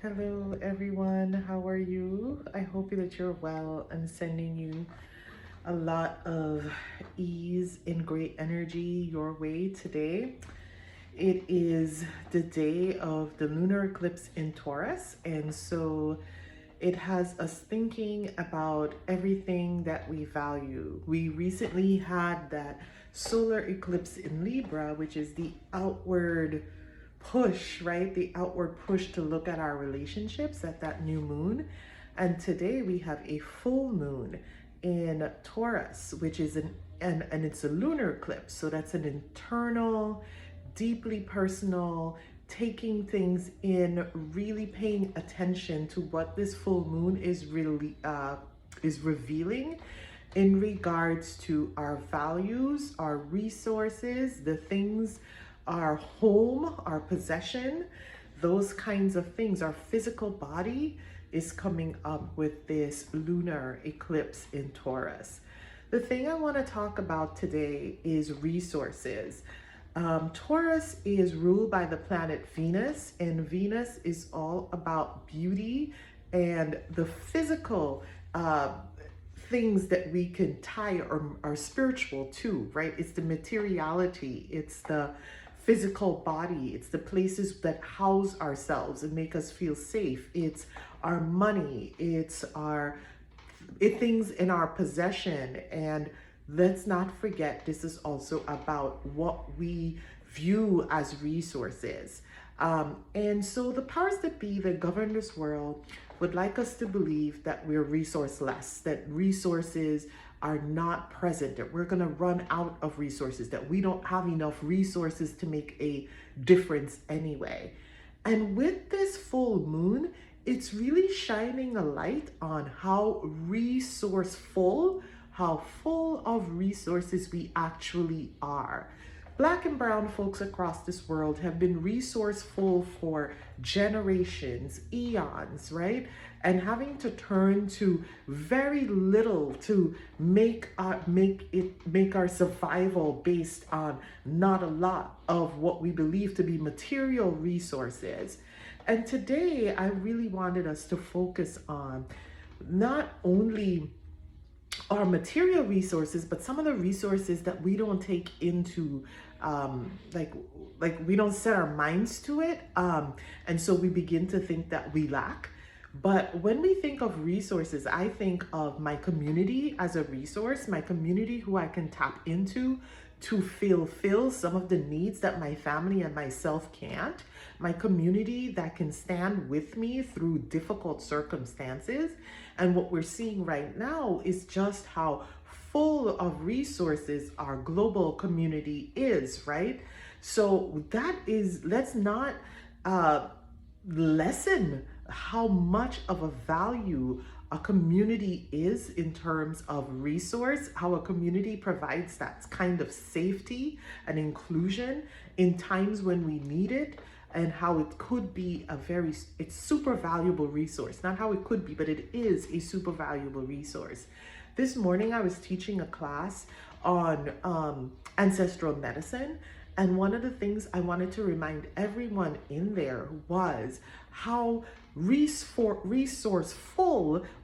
Hello everyone, how are you? I hope that you're well. I'm sending you a lot of ease and great energy your way today. It is the day of the lunar eclipse in Taurus, and so it has us thinking about everything that we value. We recently had that solar eclipse in Libra, which is the outward push, right? The outward push to look at our relationships at that new moon. And today we have a full moon in Taurus, which is and it's a lunar eclipse. So that's an internal, deeply personal, taking things in, really paying attention to what this full moon is really is revealing in regards to our values, our resources, the things, our home, our possession, those kinds of things. Our physical body is coming up with this lunar eclipse in Taurus. The thing I want to talk about today is resources. Taurus is ruled by the planet Venus, and Venus is all about beauty and the physical things that we can tie our spiritual to, right? It's the materiality, it's the physical body, it's the places that house ourselves and make us feel safe. It's our money, it's things in our possession. And let's not forget, this is also about what we view as resources. And so the powers that be that govern this world would like us to believe that we're resourceless, that resources are not present, that we're going to run out of resources, that we don't have enough resources to make a difference anyway. And with this full moon, it's really shining a light on how resourceful, how full of resources we actually are. Black and brown folks across this world have been resourceful for generations, eons, right? And having to turn to very little to make our survival based on not a lot of what we believe to be material resources. And today, I really wanted us to focus on not only our material resources, but some of the resources that we don't take into like we don't set our minds to it, and so we begin to think that we lack. But when we think of resources, I think of my community as a resource, my community who I can tap into to fulfill some of the needs that my family and myself can't, my community that can stand with me through difficult circumstances. And what we're seeing right now is just how full of resources our global community is, right? So that is, let's not lessen how much of a value a community is in terms of resource, how a community provides that kind of safety and inclusion in times when we need it, and how it could be it's super valuable resource. Not how it could be, but it is a super valuable resource. This morning I was teaching a class on ancestral medicine, and one of the things I wanted to remind everyone in there was how resourceful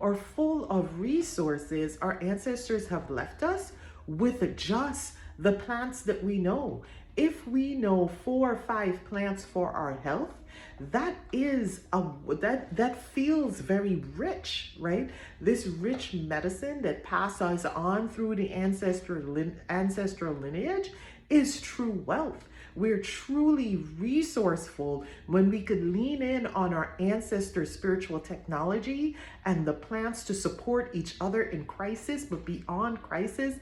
or full of resources our ancestors have left us with just the plants that we know. If we know 4 or 5 plants for our health, that is that feels very rich, right? This rich medicine that passes on through the ancestral lineage is true wealth. We're truly resourceful when we could lean in on our ancestors' spiritual technology and the plants to support each other in crisis, but beyond crisis,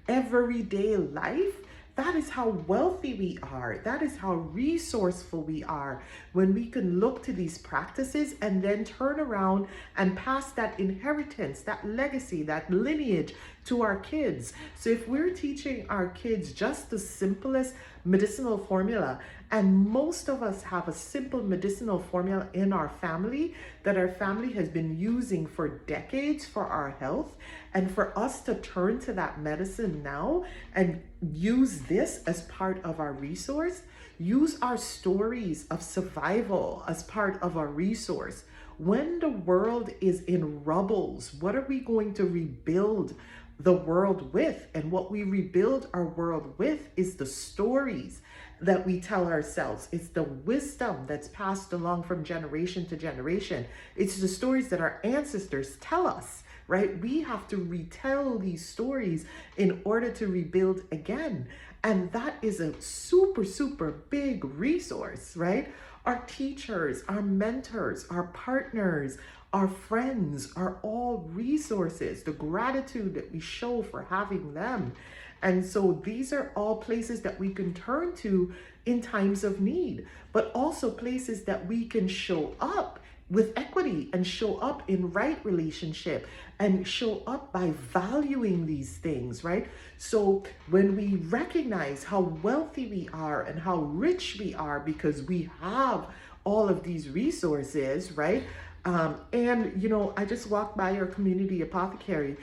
everyday life. That is how wealthy we are. That is how resourceful we are when we can look to these practices and then turn around and pass that inheritance, that legacy, that lineage to our kids. So if we're teaching our kids just the simplest medicinal formula, and most of us have a simple medicinal formula in our family that our family has been using for decades for our health, and for us to turn to that medicine now and use this as part of our resource, Use our stories of survival as part of our resource. When the world is in rubbles, what are we going to rebuild the world with? And what we rebuild our world with is the stories that we tell ourselves. It's the wisdom that's passed along from generation to generation. It's the stories that our ancestors tell us, right? We have to retell these stories in order to rebuild again. And that is a super, super big resource, right? Our teachers, our mentors, our partners, our friends are all resources, the gratitude that we show for having them. And so these are all places that we can turn to in times of need, but also places that we can show up with equity and show up in right relationship and show up by valuing these things, right? So when we recognize how wealthy we are and how rich we are because we have all of these resources, right? And, you know, I just walked by your community apothecary,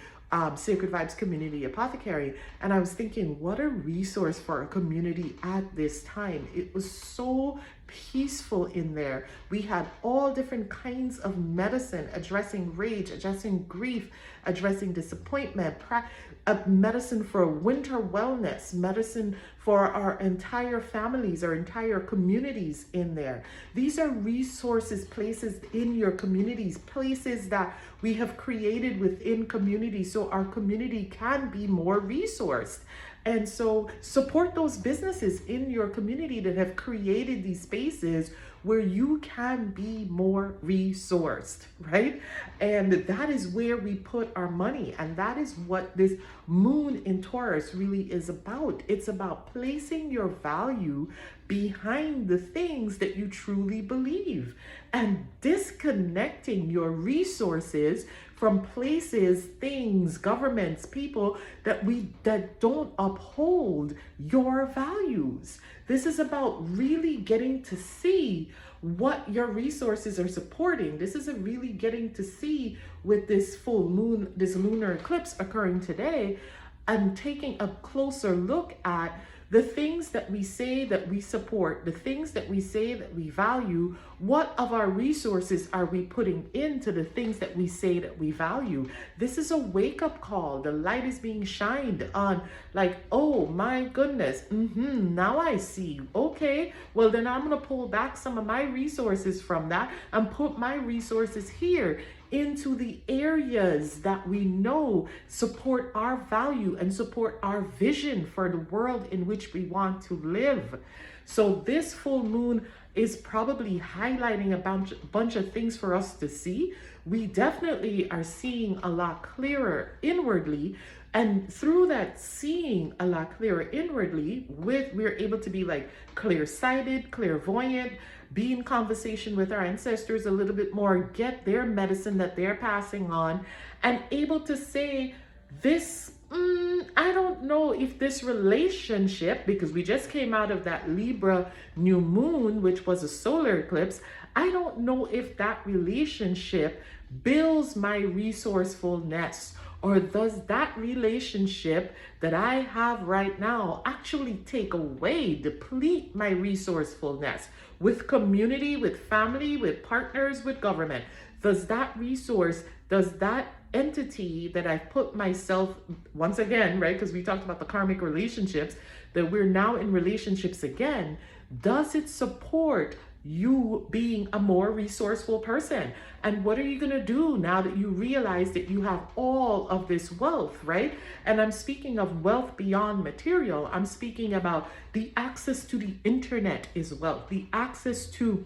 Sacred Vibes Community Apothecary, and I was thinking, what a resource for a community at this time. It was so peaceful in there. We had all different kinds of medicine addressing rage, addressing grief, addressing disappointment, medicine for winter wellness, medicine for our entire families, our entire communities in there. These are resources, places in your communities, places that we have created within communities so our community can be more resourced. And so support those businesses in your community that have created these spaces where you can be more resourced, right? And that is where we put our money. And that is what this moon in Taurus really is about. It's about placing your value behind the things that you truly believe and disconnecting your resources from places, things, governments, people that don't uphold your values. This is about really getting to see what your resources are supporting. This is really getting to see with this full moon, this lunar eclipse occurring today, and taking a closer look at the things that we say that we support, the things that we say that we value. What of our resources are we putting into the things that we say that we value? This is a wake-up call. The light is being shined on, like, oh my goodness, now I see. Okay, well then I'm gonna pull back some of my resources from that and put my resources here into the areas that we know support our value and support our vision for the world in which we want to live. So this full moon is probably highlighting a bunch of things for us to see. We definitely are seeing a lot clearer inwardly. And through that seeing a lot clearer inwardly, we're able to be like clear-sighted, clairvoyant, be in conversation with our ancestors a little bit more, get their medicine that they're passing on, and able to say, this, I don't know if this relationship, because we just came out of that Libra new moon, which was a solar eclipse, I don't know if that relationship builds my resourcefulness, or does that relationship that I have right now actually take away, deplete my resourcefulness with community, with family, with partners, with government? Does that resource, does that entity that I've put myself, once again, right, because we talked about the karmic relationships, that we're now in relationships again, does it support you being a more resourceful person? And what are you going to do now that you realize that you have all of this wealth, right? And I'm speaking of wealth beyond material. I'm speaking about the access to the internet is wealth. The access to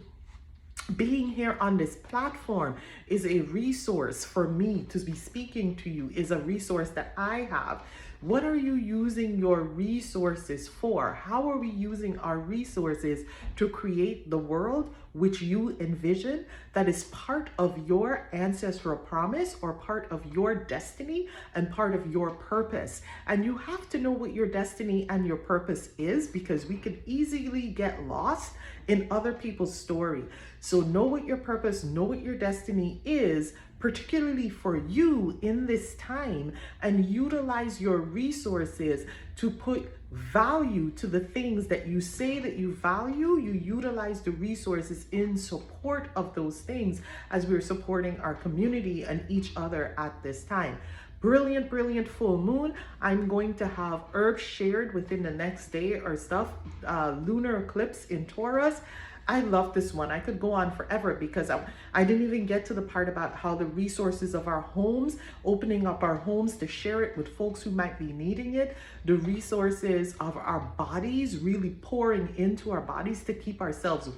being here on this platform is a resource for me to be speaking to you, is a resource that I have. What are you using your resources for? How are we using our resources to create the world which you envision that is part of your ancestral promise or part of your destiny and part of your purpose? And you have to know what your destiny and your purpose is, because we could easily get lost in other people's story. So know what your purpose, know what your destiny is, particularly for you in this time, and utilize your resources to put value to the things that you say that you value, you utilize the resources in support of those things as we're supporting our community and each other at this time. Brilliant, brilliant full moon. I'm going to have herbs shared within the next day or stuff. Lunar eclipse in Taurus. I love this one. I could go on forever because I didn't even get to the part about how the resources of our homes, opening up our homes to share it with folks who might be needing it, the resources of our bodies, really pouring into our bodies to keep ourselves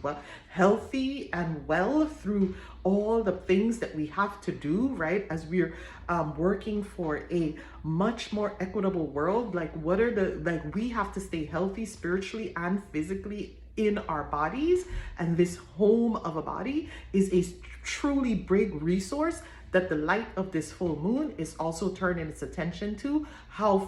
healthy and well through all the things that we have to do, right? As we're working for a much more equitable world, like we have to stay healthy spiritually and physically in our bodies, and this home of a body is a truly big resource that the light of this full moon is also turning its attention to. How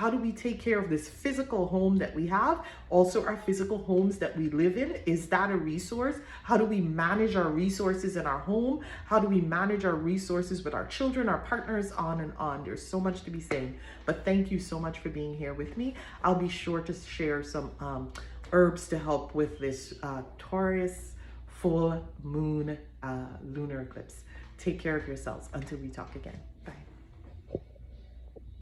do we take care of this physical home that we have, also our physical homes that we live in? Is that a resource? How do we manage our resources in our home? How do we manage our resources with our children, our partners, on and on? There's so much to be said, but thank you so much for being here with me. I'll be sure to share some herbs to help with this Taurus full moon lunar eclipse. Take care of yourselves until we talk again. Bye.